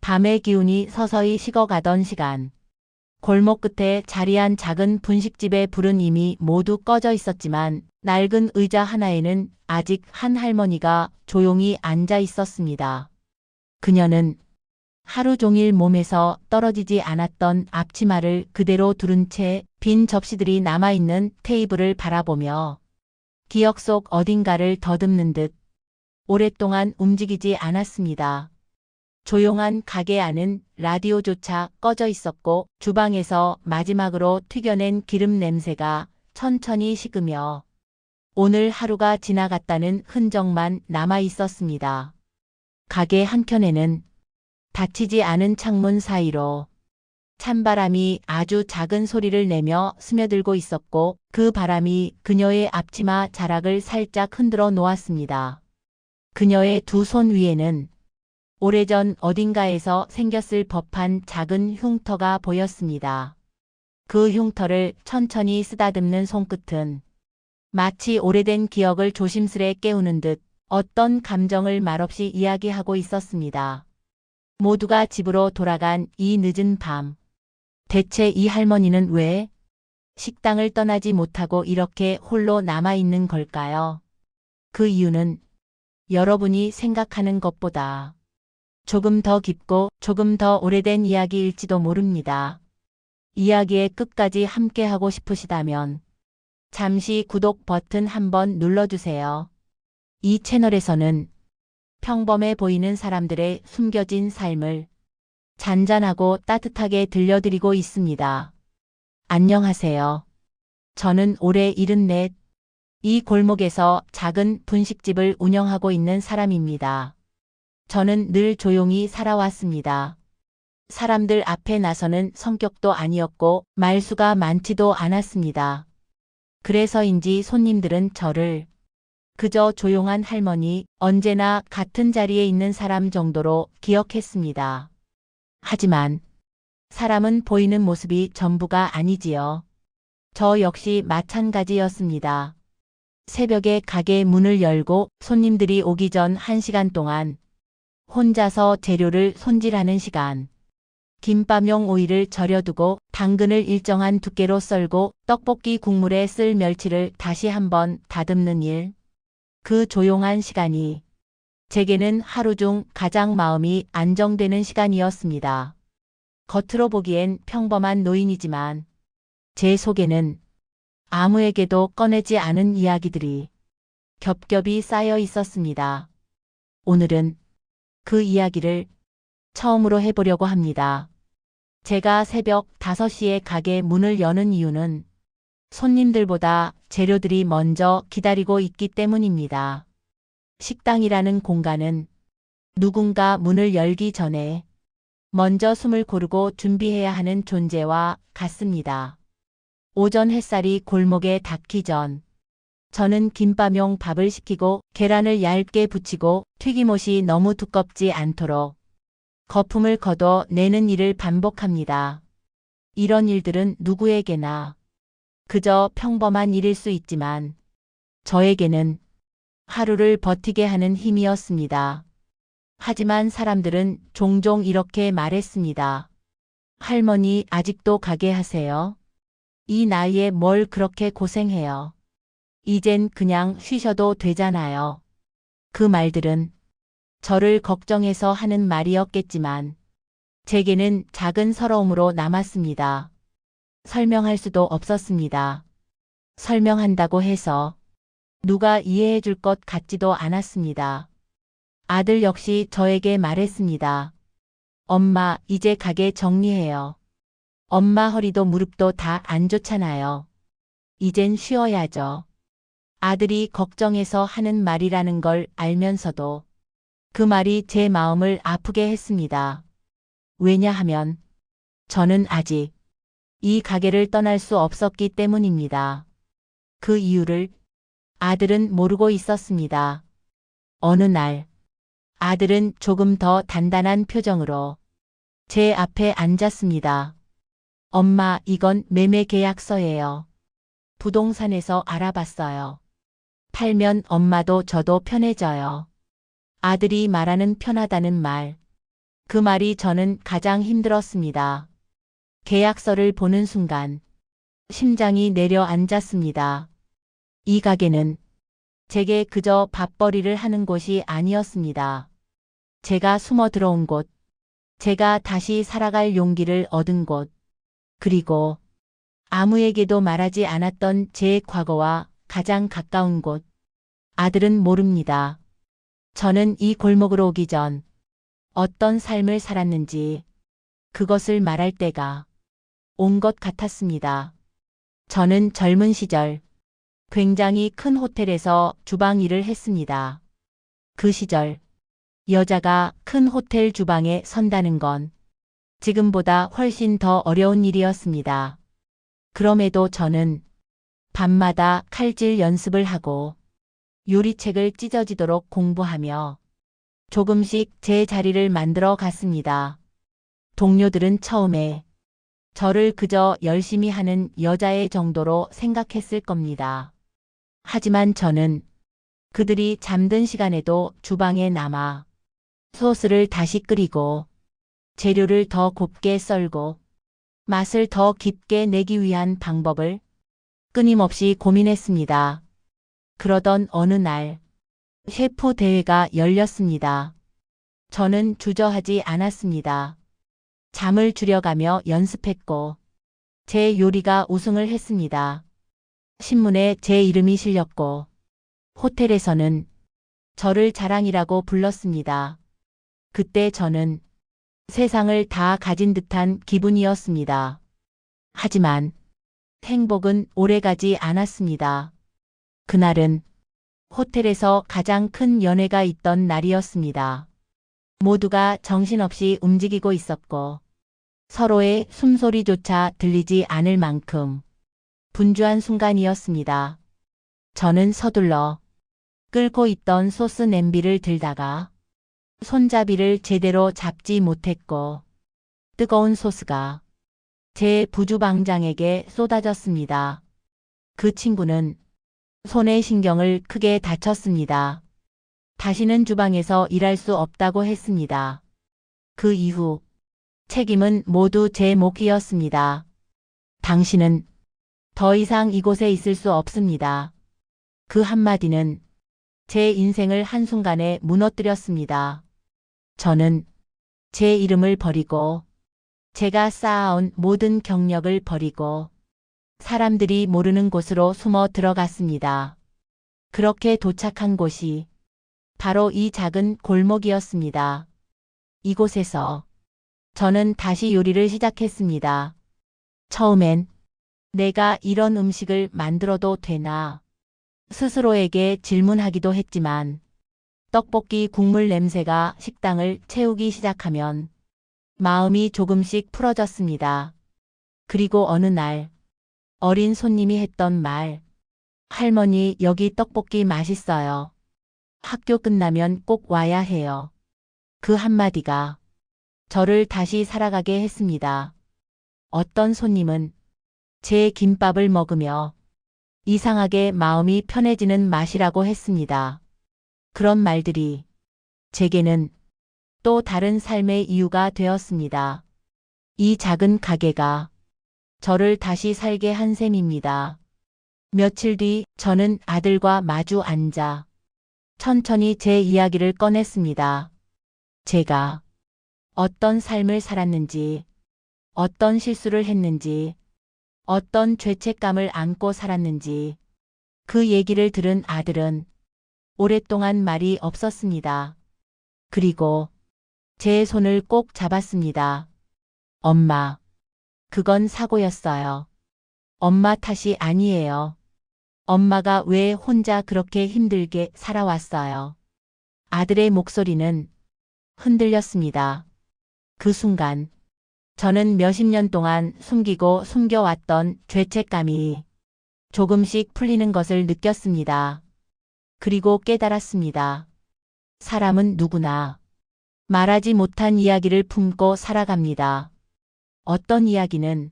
밤의 기운이 서서히 식어가던 시간. 골목 끝에 자리한 작은 분식집의 불은 이미 모두 꺼져 있었지만 낡은 의자 하나에는 아직 한 할머니가 조용히 앉아 있었습니다. 그녀는 하루 종일 몸에서 떨어지지 않았던 앞치마를 그대로 두른 채 빈 접시들이 남아있는 테이블을 바라보며 기억 속 어딘가를 더듬는 듯 오랫동안 움직이지 않았습니다. 조용한 가게 안은 라디오조차 꺼져 있었고 주방에서 마지막으로 튀겨낸 기름 냄새가 천천히 식으며 오늘 하루가 지나갔다는 흔적만 남아 있었습니다. 가게 한켠에는 닫히지 않은 창문 사이로 찬바람이 아주 작은 소리를 내며 스며들고 있었고 그 바람이 그녀의 앞치마 자락을 살짝 흔들어 놓았습니다. 그녀의 두 손 위에는 오래전 어딘가에서 생겼을 법한 작은 흉터가 보였습니다. 그 흉터를 천천히 쓰다듬는 손끝은 마치 오래된 기억을 조심스레 깨우는 듯 어떤 감정을 말없이 이야기하고 있었습니다. 모두가 집으로 돌아간 이 늦은 밤. 대체 이 할머니는 왜 식당을 떠나지 못하고 이렇게 홀로 남아있는 걸까요? 그 이유는 여러분이 생각하는 것보다 조금 더 깊고 조금 더 오래된 이야기일지도 모릅니다. 이야기의 끝까지 함께하고 싶으시다면 잠시 구독 버튼 한번 눌러주세요. 이 채널에서는 평범해 보이는 사람들의 숨겨진 삶을 잔잔하고 따뜻하게 들려드리고 있습니다. 안녕하세요. 저는 올해 74, 이 골목에서 작은 분식집을 운영하고 있는 사람입니다. 저는 늘 조용히 살아왔습니다. 사람들 앞에 나서는 성격도 아니었고 말수가 많지도 않았습니다. 그래서인지 손님들은 저를 그저 조용한 할머니, 언제나 같은 자리에 있는 사람 정도로 기억했습니다. 하지만 사람은 보이는 모습이 전부가 아니지요. 저 역시 마찬가지였습니다. 새벽에 가게 문을 열고 손님들이 오기 전 1시간 동안 혼자서 재료를 손질하는 시간. 김밥용 오이를 절여두고 당근을 일정한 두께로 썰고 떡볶이 국물에 쓸 멸치를 다시 한번 다듬는 일. 그 조용한 시간이 제게는 하루 중 가장 마음이 안정되는 시간이었습니다. 겉으로 보기엔 평범한 노인이지만 제 속에는 아무에게도 꺼내지 않은 이야기들이 겹겹이 쌓여 있었습니다. 오늘은 그 이야기를 처음으로 해보려고 합니다. 제가 새벽 5시에 가게 문을 여는 이유는 손님들보다 재료들이 먼저 기다리고 있기 때문입니다. 식당이라는 공간은 누군가 문을 열기 전에 먼저 숨을 고르고 준비해야 하는 존재와 같습니다. 오전 햇살이 골목에 닿기 전 저는 김밥용 밥을 시키고 계란을 얇게 부치고 튀김옷이 너무 두껍지 않도록 거품을 걷어내는 일을 반복합니다. 이런 일들은 누구에게나 그저 평범한 일일 수 있지만 저에게는 하루를 버티게 하는 힘이었습니다. 하지만 사람들은 종종 이렇게 말했습니다. 할머니 아직도 가게 하세요? 이 나이에 뭘 그렇게 고생해요? 이젠 그냥 쉬셔도 되잖아요. 그 말들은 저를 걱정해서 하는 말이었겠지만 제게는 작은 서러움으로 남았습니다. 설명할 수도 없었습니다. 설명한다고 해서 누가 이해해 줄 것 같지도 않았습니다. 아들 역시 저에게 말했습니다. 엄마, 이제 가게 정리해요. 엄마 허리도 무릎도 다 안 좋잖아요. 이젠 쉬어야죠. 아들이 걱정해서 하는 말이라는 걸 알면서도 그 말이 제 마음을 아프게 했습니다. 왜냐하면 저는 아직 이 가게를 떠날 수 없었기 때문입니다. 그 이유를 아들은 모르고 있었습니다. 어느 날 아들은 조금 더 단단한 표정으로 제 앞에 앉았습니다. 엄마, 이건 매매 계약서예요. 부동산에서 알아봤어요. 팔면 엄마도 저도 편해져요. 아들이 말하는 편하다는 말. 그 말이 저는 가장 힘들었습니다. 계약서를 보는 순간 심장이 내려앉았습니다. 이 가게는 제게 그저 밥벌이를 하는 곳이 아니었습니다. 제가 숨어 들어온 곳, 제가 다시 살아갈 용기를 얻은 곳, 그리고 아무에게도 말하지 않았던 제 과거와 가장 가까운 곳. 아들은 모릅니다. 저는 이 골목으로 오기 전 어떤 삶을 살았는지 그것을 말할 때가 온 것 같았습니다. 저는 젊은 시절 굉장히 큰 호텔에서 주방 일을 했습니다. 그 시절 여자가 큰 호텔 주방에 선다는 건 지금보다 훨씬 더 어려운 일이었습니다. 그럼에도 저는 밤마다 칼질 연습을 하고 요리책을 찢어지도록 공부하며 조금씩 제 자리를 만들어 갔습니다. 동료들은 처음에 저를 그저 열심히 하는 여자의 정도로 생각했을 겁니다. 하지만 저는 그들이 잠든 시간에도 주방에 남아 소스를 다시 끓이고 재료를 더 곱게 썰고 맛을 더 깊게 내기 위한 방법을 끊임없이 고민했습니다. 그러던 어느 날 셰프 대회가 열렸습니다. 저는 주저하지 않았습니다. 잠을 줄여가며 연습했고 제 요리가 우승을 했습니다. 신문에 제 이름이 실렸고 호텔에서는 저를 자랑이라고 불렀습니다. 그때 저는 세상을 다 가진 듯한 기분이었습니다. 하지만 행복은 오래가지 않았습니다. 그날은 호텔에서 가장 큰 연회가 있던 날이었습니다. 모두가 정신없이 움직이고 있었고 서로의 숨소리조차 들리지 않을 만큼 분주한 순간이었습니다. 저는 서둘러 끓고 있던 소스 냄비를 들다가 손잡이를 제대로 잡지 못했고 뜨거운 소스가 제 부주방장에게 쏟아졌습니다. 그 친구는 손에 신경을 크게 다쳤습니다. 다시는 주방에서 일할 수 없다고 했습니다. 그 이후 책임은 모두 제 몫이었습니다. 당신은 더 이상 이곳에 있을 수 없습니다. 그 한마디는 제 인생을 한순간에 무너뜨렸습니다. 저는 제 이름을 버리고 제가 쌓아온 모든 경력을 버리고 사람들이 모르는 곳으로 숨어 들어갔습니다. 그렇게 도착한 곳이 바로 이 작은 골목이었습니다. 이곳에서 저는 다시 요리를 시작했습니다. 처음엔 내가 이런 음식을 만들어도 되나 스스로에게 질문하기도 했지만 떡볶이 국물 냄새가 식당을 채우기 시작하면 마음이 조금씩 풀어졌습니다. 그리고 어느 날 어린 손님이 했던 말, 할머니 여기 떡볶이 맛있어요. 학교 끝나면 꼭 와야 해요. 그 한마디가 저를 다시 살아가게 했습니다. 어떤 손님은 제 김밥을 먹으며 이상하게 마음이 편해지는 맛이라고 했습니다. 그런 말들이 제게는 또 다른 삶의 이유가 되었습니다. 이 작은 가게가 저를 다시 살게 한 셈입니다. 며칠 뒤 저는 아들과 마주 앉아 천천히 제 이야기를 꺼냈습니다. 제가 어떤 삶을 살았는지, 어떤 실수를 했는지, 어떤 죄책감을 안고 살았는지 그 얘기를 들은 아들은 오랫동안 말이 없었습니다. 그리고 제 손을 꼭 잡았습니다. 엄마, 그건 사고였어요. 엄마 탓이 아니에요. 엄마가 왜 혼자 그렇게 힘들게 살아왔어요. 아들의 목소리는 흔들렸습니다. 그 순간 저는 몇십 년 동안 숨기고 숨겨왔던 죄책감이 조금씩 풀리는 것을 느꼈습니다. 그리고 깨달았습니다. 사람은 누구나 말하지 못한 이야기를 품고 살아갑니다. 어떤 이야기는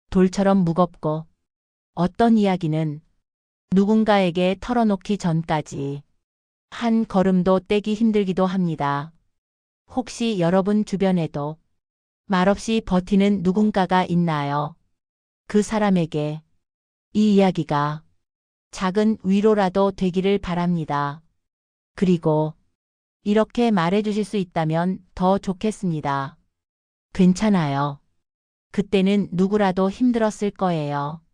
돌처럼 무겁고 어떤 이야기는 누군가에게 털어놓기 전까지 한 걸음도 떼기 힘들기도 합니다. 혹시 여러분 주변에도 말없이 버티는 누군가가 있나요? 그 사람에게 이 이야기가 작은 위로라도 되기를 바랍니다. 그리고 이렇게 말해주실 수 있다면 더 좋겠습니다. 괜찮아요. 그때는 누구라도 힘들었을 거예요.